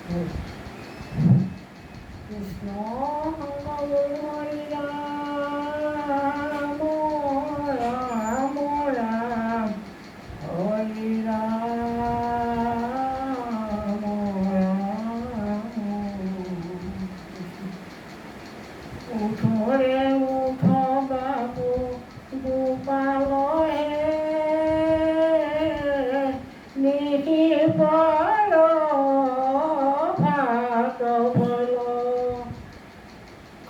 কৃষ্ণ সংগ হৰি ৰাম ৰাম ৰাম হৰি ৰাম উঠৰে উঠ বাবু গোপাল হে নিশিপৰ ভাত বল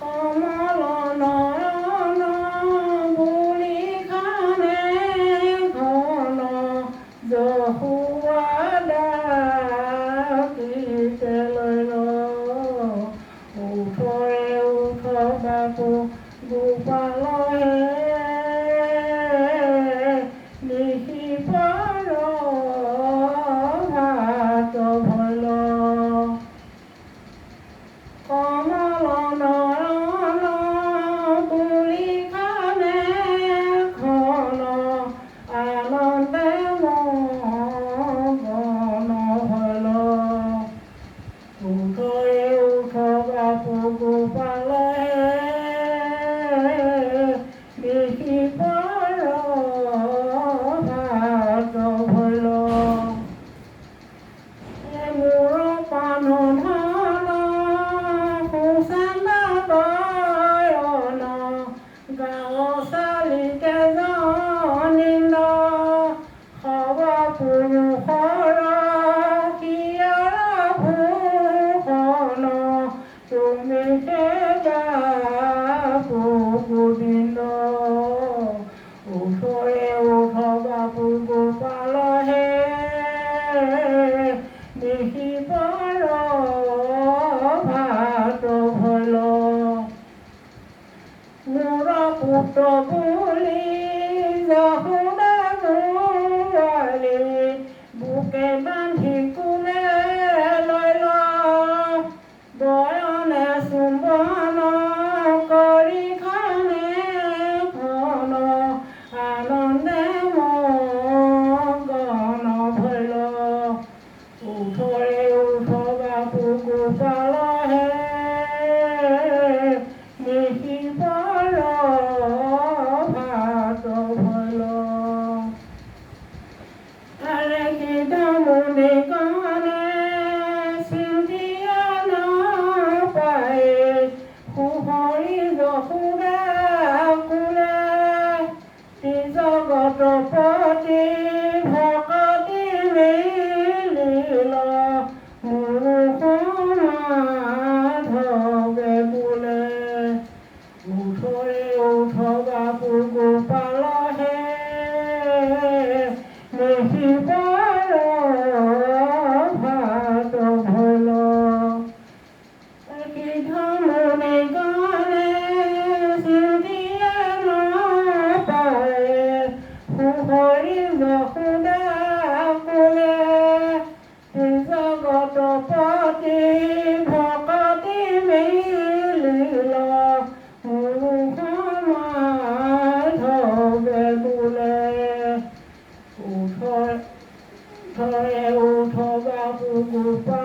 কমল নয়ন বুলি খানে ঘন যশুৱাদা লৈ উঠৰে উঠ বাবু গোপাল হে নিশিপৰ ভাত ভল কমল নয়ন বুলি খানে ঘন আনন্দে মগন হল উঠৰে উঠ বাবু গোপাল হে নিশিপৰ ভাত ভল মোৰ পান ধন সুচান্দা বয়ন গাঁও চালিকে জনিন্দ সব পুৰুষৰ কিয়াৰ ভূষণ তুমি গোবিন্দ উঠৰে উঠ বাবু গোপাল হে নিশিপৰ ভাত ভল মোৰ পুত্ৰ বুলি যশোদা গোৱালি বুকে বান্ধি কোলে লৈ বয়নে চুম্বন কৰি খানে ঘন আনন্দে মগন ভল উঠৰে উঠ বাবু গোপাল হে নিশিপৰ ভাত ভল তাৰে সিধমুনি গণে চিন্তিয়া নাপায় সুহৰি যশোদা কোলে জগতপতি ভকতি মিলিল মাধৱে বোলে উঠৰে উঠ বাবু গোপাল হে নিশিপৰ ভাত ভল সিধমুনি গণে চিন্তিয়া নাপায় সুহৰি যশোদা কোলে জগতপতি ভকতি মিলিল মাধৱে বোলে উঠৰে উঠ বাবু গোপাল